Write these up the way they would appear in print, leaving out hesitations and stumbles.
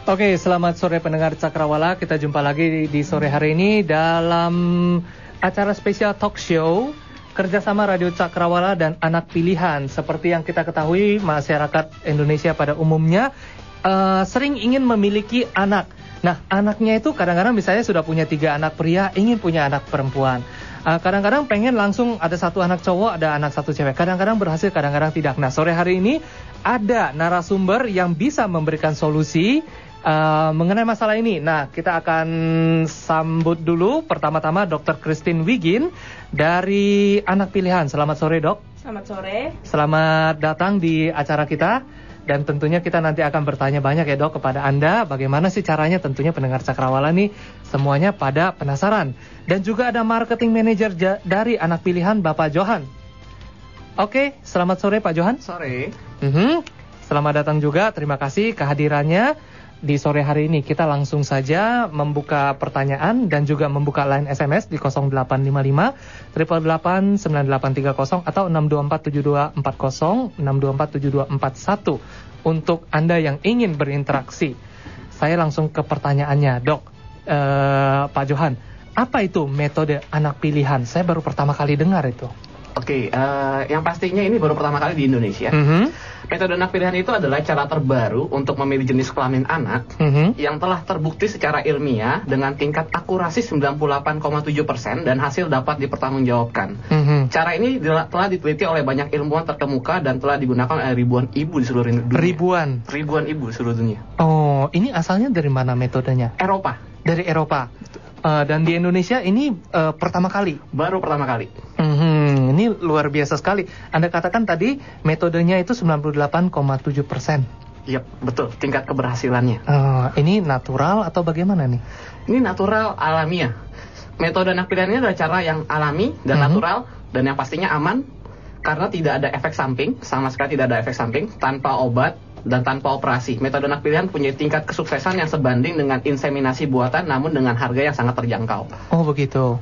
Oke, selamat sore pendengar Cakrawala. Kita jumpa lagi di sore hari ini dalam acara spesial talk show kerjasama Radio Cakrawala dan Anak Pilihan. Seperti yang kita ketahui, masyarakat Indonesia pada umumnya sering ingin memiliki anak. Nah, anaknya itu kadang-kadang misalnya sudah punya 3 anak pria, ingin punya anak perempuan. Kadang-kadang pengen langsung ada 1 anak cowok, ada anak 1 cewek. Kadang-kadang berhasil, kadang-kadang tidak. Nah, sore hari ini ada narasumber yang bisa memberikan solusi mengenai masalah ini. Nah, kita akan sambut dulu pertama-tama Dr. Christine Wigin dari Anak Pilihan. Selamat sore, Dok. Selamat sore. Selamat datang di acara kita. Dan tentunya kita nanti akan bertanya banyak ya, Dok, kepada Anda. Bagaimana sih caranya? Tentunya pendengar Cakrawala nih semuanya pada penasaran. Dan juga ada marketing manager dari Anak Pilihan, Bapak Johan. Oke, selamat sore Pak Johan. Sore. Selamat datang juga. Terima kasih kehadirannya. Di sore hari ini kita langsung saja membuka pertanyaan dan juga membuka line SMS di 0855 888 9830 atau 6247240 6247241 untuk Anda yang ingin berinteraksi. Saya langsung ke pertanyaannya, Dok. Pak Johan, apa itu metode anak pilihan? Saya baru pertama kali dengar itu. Oke, yang pastinya ini baru pertama kali di Indonesia. Metode anak pilihan itu adalah cara terbaru untuk memilih jenis kelamin anak yang telah terbukti secara ilmiah dengan tingkat akurasi 98,7% dan hasil dapat dipertanggungjawabkan. Cara ini telah diteliti oleh banyak ilmuwan terkemuka dan telah digunakan oleh ribuan ibu di seluruh dunia. Ribuan ibu di seluruh dunia. Oh, ini asalnya dari mana metodenya? Eropa. Dari Eropa. Dan di Indonesia ini pertama kali? Baru pertama kali. Ini luar biasa sekali. Anda katakan tadi metodenya itu 98,7%. Iya, betul. Tingkat keberhasilannya. Ini natural atau bagaimana nih? Ini natural, alamiah. Metode anak pilihan ini adalah cara yang alami dan natural dan yang pastinya aman karena tidak ada efek samping, sama sekali tidak ada efek samping, tanpa obat dan tanpa operasi. Metode anak pilihan punya tingkat kesuksesan yang sebanding dengan inseminasi buatan namun dengan harga yang sangat terjangkau. Oh, begitu.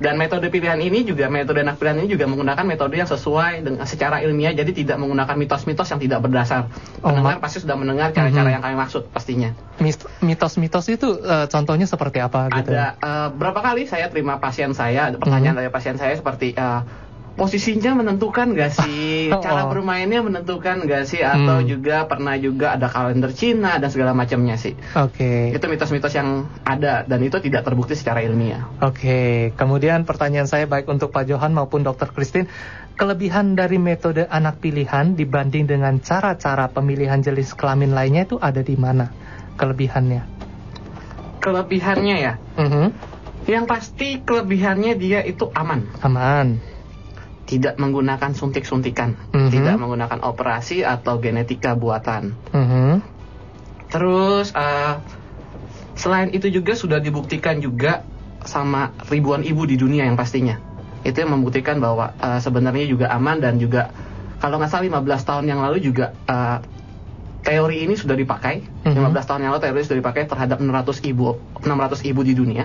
Dan metode pilihan ini juga, metode anak pilihan ini juga menggunakan metode yang sesuai dengan secara ilmiah, jadi tidak menggunakan mitos-mitos yang tidak berdasar. Pendengar pasti sudah mendengar cara-cara yang kami maksud pastinya. Mitos-mitos itu contohnya seperti apa gitu? Ada berapa kali saya terima pasien saya, pertanyaan dari pasien saya seperti posisinya menentukan gak sih, cara bermainnya menentukan gak sih, atau juga pernah juga ada kalender Cina dan segala macamnya sih. Oke. Itu mitos-mitos yang ada dan itu tidak terbukti secara ilmiah. Oke. Kemudian pertanyaan saya baik untuk Pak Johan maupun Dr. Christine, kelebihan dari metode anak pilihan dibanding dengan cara-cara pemilihan jenis kelamin lainnya itu ada di mana kelebihannya? Kelebihannya ya. Yang pasti kelebihannya dia itu aman. Tidak menggunakan suntik-suntikan, tidak menggunakan operasi atau genetika buatan. Terus selain itu juga sudah dibuktikan juga sama ribuan ibu di dunia yang pastinya. Itu yang membuktikan bahwa sebenarnya juga aman dan juga kalau nggak salah 15 tahun yang lalu juga teori ini sudah dipakai. 15 tahun yang lalu teori sudah dipakai terhadap 600 ibu di dunia.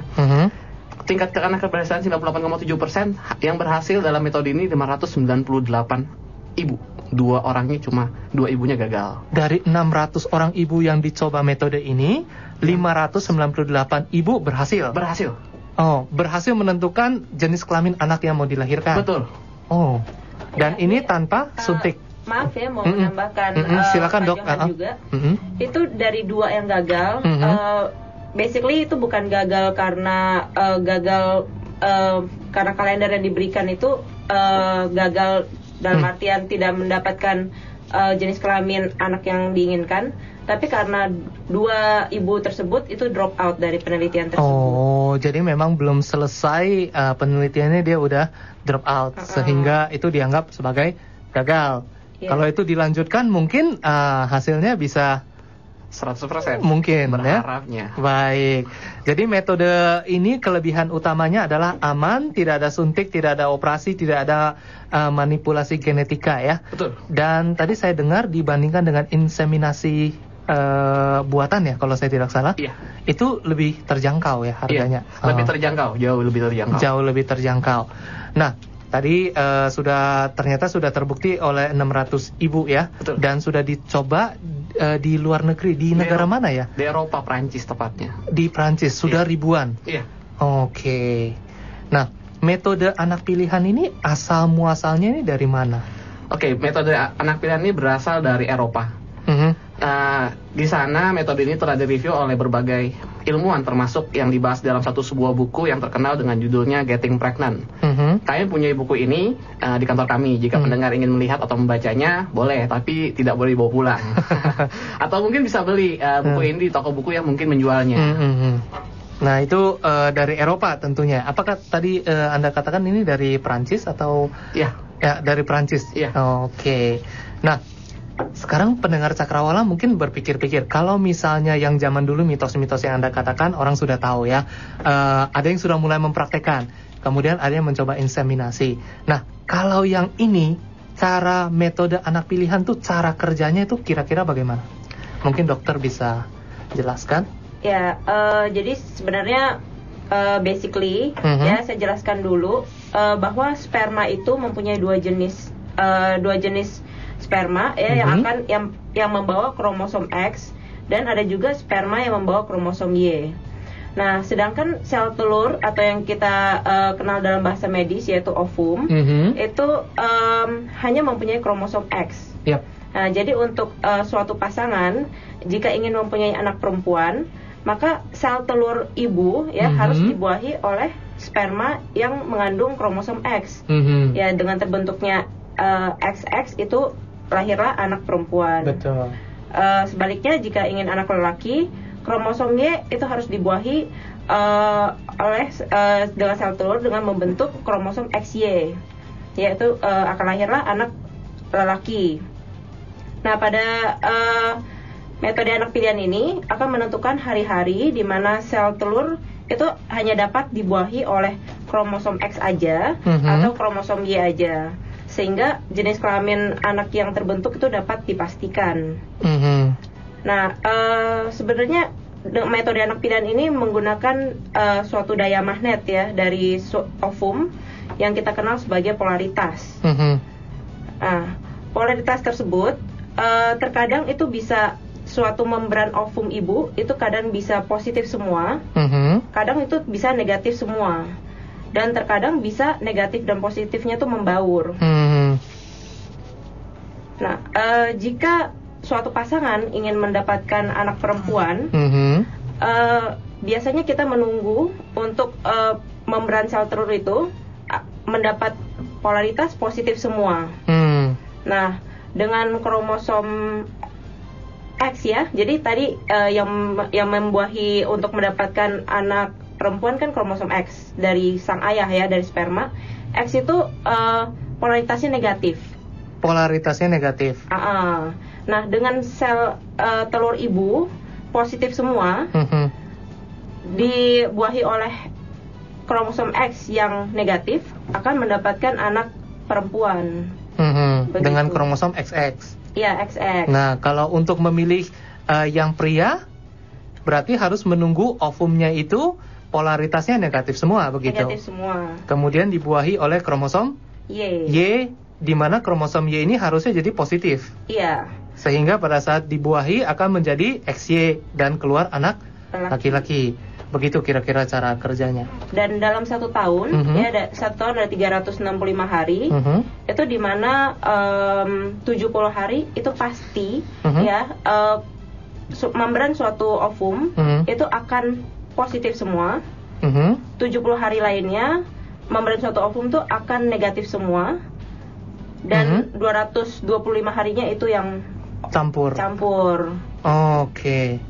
Tingkat keberhasilan 98,7%, yang berhasil dalam metode ini 598 ibu. 2 orangnya cuma 2 ibunya gagal. Dari 600 orang ibu yang dicoba metode ini, 598 ibu berhasil. Oh, berhasil menentukan jenis kelamin anak yang mau dilahirkan. Betul. Oh. Dan ini tanpa suntik. Maaf ya, mau menambahkan. Silakan, Dok. Juga. Itu dari 2 yang gagal. Basically itu bukan gagal karena karena kalender yang diberikan itu gagal dalam artian tidak mendapatkan jenis kelamin anak yang diinginkan, tapi karena 2 ibu tersebut itu drop out dari penelitian tersebut. Oh, jadi memang belum selesai penelitiannya dia udah drop out sehingga itu dianggap sebagai gagal. Kalau itu dilanjutkan mungkin hasilnya bisa 100% mungkin berharapnya. Baik. Jadi metode ini kelebihan utamanya adalah aman, tidak ada suntik, tidak ada operasi, tidak ada manipulasi genetika ya. Betul. Dan tadi saya dengar dibandingkan dengan inseminasi buatan ya, kalau saya tidak salah. Iya. Itu lebih terjangkau ya harganya. Iya, lebih terjangkau, jauh lebih terjangkau. Jauh lebih terjangkau. Nah, tadi ternyata sudah terbukti oleh 600 ibu ya. Betul. Dan sudah dicoba di luar negeri, di negara mana ya? Di Eropa, Prancis tepatnya. Di Prancis sudah ribuan. Iya. Oke. Nah, metode anak pilihan ini asal muasalnya ini dari mana? Oke, metode anak pilihan ini berasal dari Eropa. Di sana metode ini telah direview oleh berbagai ilmuwan, termasuk yang dibahas dalam sebuah buku yang terkenal dengan judulnya Getting Pregnant. Kami punya buku ini di kantor kami. Jika pendengar ingin melihat atau membacanya, boleh, tapi tidak boleh dibawa pulang. Atau mungkin bisa beli buku ini di toko buku yang mungkin menjualnya. Nah, itu dari Eropa tentunya. Apakah tadi Anda katakan ini dari Prancis atau? Iya. Ya, dari Prancis. Iya. Oke. Nah, sekarang pendengar Cakrawala mungkin berpikir-pikir, kalau misalnya yang zaman dulu mitos-mitos yang Anda katakan orang sudah tahu ya, ada yang sudah mulai mempraktekkan, kemudian ada yang mencoba inseminasi. Nah, kalau yang ini, cara metode anak pilihan tuh cara kerjanya itu kira-kira bagaimana? Mungkin dokter bisa jelaskan? Ya, jadi sebenarnya basically ya saya jelaskan dulu bahwa sperma itu mempunyai dua jenis sperma ya yang membawa kromosom X, dan ada juga sperma yang membawa kromosom Y. Nah, sedangkan sel telur atau yang kita kenal dalam bahasa medis yaitu ovum itu hanya mempunyai kromosom X. Yep. Nah, jadi untuk suatu pasangan jika ingin mempunyai anak perempuan, maka sel telur ibu ya harus dibuahi oleh sperma yang mengandung kromosom X. Ya, dengan terbentuknya XX itu lahirlah anak perempuan. Betul. Sebaliknya jika ingin anak lelaki, kromosom Y itu harus dibuahi oleh dengan sel telur dengan membentuk kromosom XY, yaitu akan lahirlah anak lelaki. Nah, pada metode anak pilihan ini akan menentukan hari-hari di mana sel telur itu hanya dapat dibuahi oleh kromosom X aja atau kromosom Y aja, sehingga jenis kelamin anak yang terbentuk itu dapat dipastikan. Nah, sebenarnya metode anak pilihan ini menggunakan suatu daya magnet ya dari ovum yang kita kenal sebagai polaritas. Nah, polaritas tersebut terkadang itu bisa suatu membran ovum ibu itu kadang bisa positif semua, kadang itu bisa negatif semua, dan terkadang bisa negatif dan positifnya tuh membaur. Nah, jika suatu pasangan ingin mendapatkan anak perempuan, biasanya kita menunggu untuk membran sel telur itu mendapat polaritas positif semua. Nah, dengan kromosom X ya, jadi tadi yang membuahi untuk mendapatkan anak perempuan kan kromosom X dari sang ayah ya, dari sperma. X itu polaritasnya negatif. Polaritasnya negatif. Nah, dengan sel telur ibu positif semua, dibuahi oleh kromosom X yang negatif akan mendapatkan anak perempuan. Dengan kromosom XX. Iya, XX. Nah, kalau untuk memilih yang pria, berarti harus menunggu ovumnya itu polaritasnya negatif semua, begitu? Negatif semua. Kemudian dibuahi oleh kromosom Y, di mana kromosom Y ini harusnya jadi positif. Iya. Sehingga pada saat dibuahi akan menjadi XY dan keluar anak laki-laki. Begitu kira-kira cara kerjanya. Dan dalam 1 tahun, ya, 1 tahun ada 365 hari, itu dimana 70 hari itu pasti, ya, membran suatu ovum itu akan positif semua. 70 hari lainnya, membran suatu ovum itu akan negatif semua. Dan 225 harinya itu yang campur. Oke.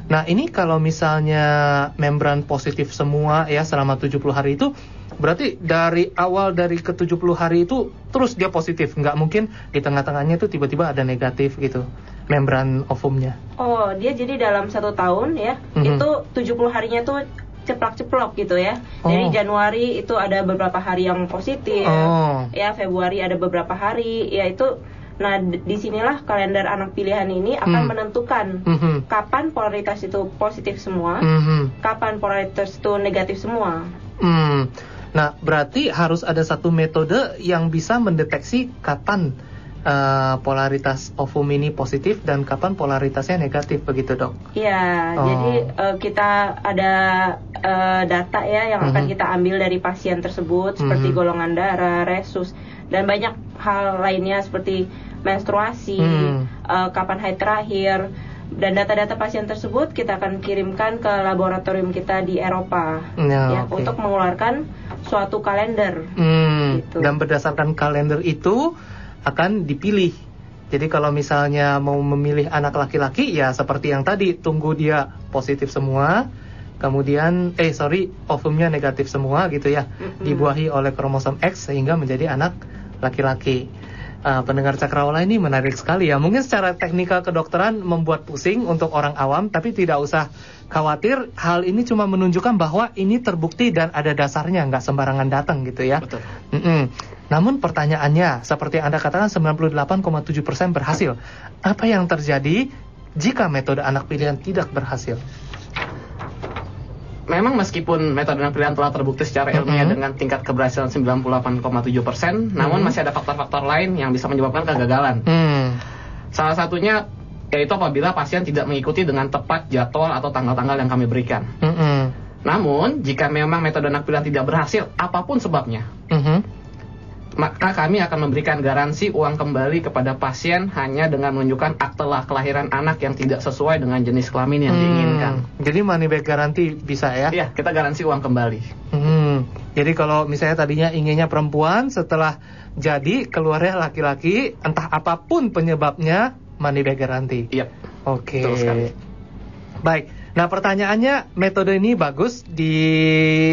Nah, ini kalau misalnya membran positif semua ya selama 70 hari itu, berarti dari awal dari ke 70 hari itu terus dia positif, nggak mungkin di tengah-tengahnya itu tiba-tiba ada negatif gitu membran ovumnya. Oh, dia jadi dalam 1 tahun ya, itu 70 harinya tuh ceplak-ceplok gitu ya. Dari Januari itu ada beberapa hari yang positif, ya Februari ada beberapa hari, ya itu. Nah, disinilah kalender anak pilihan ini akan menentukan kapan polaritas itu positif semua, kapan polaritas itu negatif semua. Nah, berarti harus ada satu metode yang bisa mendeteksi kapan polaritas ovum ini positif dan kapan polaritasnya negatif, begitu dok? Iya, jadi kita ada data ya yang akan kita ambil dari pasien tersebut seperti golongan darah, resus, dan banyak hal lainnya seperti menstruasi, kapan haid terakhir. Dan data-data pasien tersebut kita akan kirimkan ke laboratorium kita di Eropa untuk mengeluarkan suatu kalender. Gitu. Dan berdasarkan kalender itu akan dipilih. Jadi kalau misalnya mau memilih anak laki-laki, ya seperti yang tadi, tunggu dia positif semua, kemudian ovumnya negatif semua gitu ya, dibuahi oleh kromosom X sehingga menjadi anak laki-laki. Pendengar Cakrawala, ini menarik sekali ya. Mungkin secara teknikal kedokteran membuat pusing untuk orang awam, tapi tidak usah khawatir. Hal ini cuma menunjukkan bahwa ini terbukti dan ada dasarnya, nggak sembarangan datang gitu ya. Betul. Namun pertanyaannya, seperti Anda katakan 98,7% berhasil. Apa yang terjadi jika metode anak pilihan tidak berhasil? Memang meskipun metode anak pilihan telah terbukti secara ilmiah dengan tingkat keberhasilan 98,7%, namun masih ada faktor-faktor lain yang bisa menyebabkan kegagalan. Salah satunya yaitu apabila pasien tidak mengikuti dengan tepat jadwal atau tanggal-tanggal yang kami berikan. Namun, jika memang metode anak pilihan tidak berhasil, apapun sebabnya, maka kami akan memberikan garansi uang kembali kepada pasien hanya dengan menunjukkan akte kelahiran anak yang tidak sesuai dengan jenis kelamin yang diinginkan. Jadi money back garanti bisa ya? Iya, kita garansi uang kembali. Jadi kalau misalnya tadinya inginnya perempuan, setelah jadi keluarnya laki-laki, entah apapun penyebabnya, money back garanti. Iya. Oke. Betul sekali. Baik. Nah, pertanyaannya, metode ini bagus,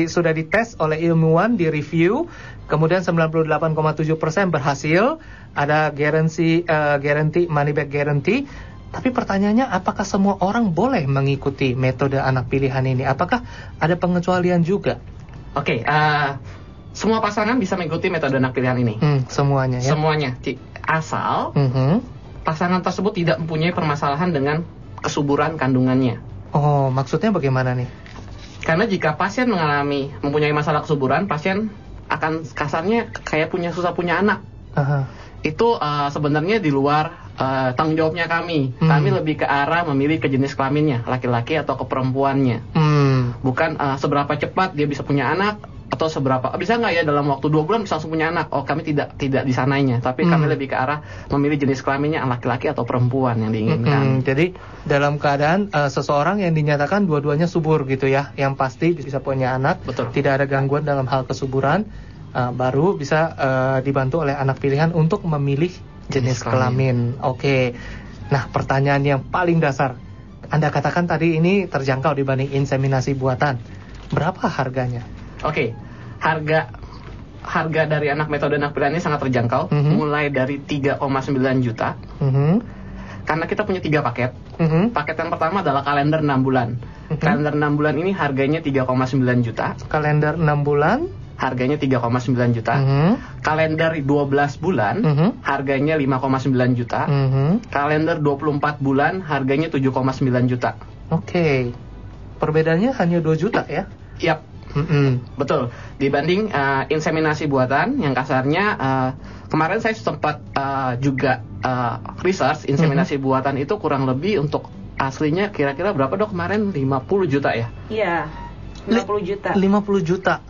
sudah dites oleh ilmuwan, di review, kemudian 98,7% berhasil, ada guarantee money back guarantee. Tapi pertanyaannya, apakah semua orang boleh mengikuti metode anak pilihan ini? Apakah ada pengecualian juga? Oke, semua pasangan bisa mengikuti metode anak pilihan ini. Semuanya ya? Semuanya, asal pasangan tersebut tidak mempunyai permasalahan dengan kesuburan kandungannya. Oh, maksudnya bagaimana nih? Karena jika pasien mempunyai masalah kesuburan, pasien akan kasarnya kayak susah punya anak. Itu sebenarnya di luar tanggung jawabnya kami. Kami lebih ke arah memilih ke jenis kelaminnya, laki-laki atau ke perempuannya. Bukan seberapa cepat dia bisa punya anak, atau bisa nggak ya dalam waktu 2 bulan bisa langsung punya anak. Oh, kami tidak di sananya, tapi kami lebih ke arah memilih jenis kelaminnya laki-laki atau perempuan yang diinginkan. Jadi dalam keadaan seseorang yang dinyatakan dua-duanya subur gitu ya, yang pasti bisa punya anak. Betul. Tidak ada gangguan dalam hal kesuburan, baru bisa dibantu oleh anak pilihan untuk memilih jenis kelamin. Oke. Nah, pertanyaan yang paling dasar, Anda katakan tadi ini terjangkau dibanding inseminasi buatan. Berapa harganya? Oke, harga dari metode anak pilihan ini sangat terjangkau, mulai dari 3,9 juta. Karena kita punya 3 paket. Paket yang pertama adalah kalender 6 bulan. Kalender 6 bulan ini harganya 3,9 juta. Kalender 6 bulan harganya 3,9 juta. Kalender 12 bulan harganya 5,9 juta. Kalender 24 bulan harganya 7,9 juta. Oke. Perbedaannya hanya 2 juta ya? Yap. Betul. Dibanding inseminasi buatan yang kasarnya kemarin saya sempat juga research inseminasi buatan itu kurang lebih untuk aslinya kira-kira berapa dok kemarin? 50 juta ya? Iya, 50 juta. 50 juta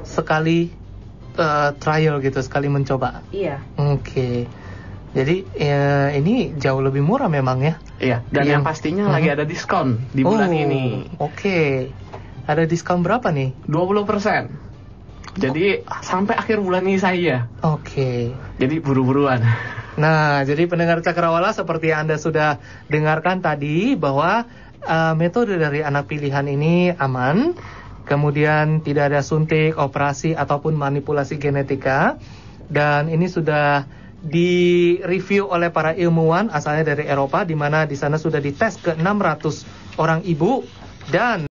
sekali trial gitu, sekali mencoba. Iya. Oke. Jadi ini jauh lebih murah memang ya? Iya. Dan yang pastinya lagi ada diskon di bulan ini. Oke. Ada diskon berapa nih? 20%. Jadi sampai akhir bulan ini saya. Oke. Jadi buru-buruan. Nah, jadi pendengar Cakrawala, seperti yang Anda sudah dengarkan tadi, bahwa metode dari anak pilihan ini aman. Kemudian tidak ada suntik, operasi, ataupun manipulasi genetika. Dan ini sudah direview oleh para ilmuwan asalnya dari Eropa, di mana di sana sudah dites ke 600 orang ibu. Dan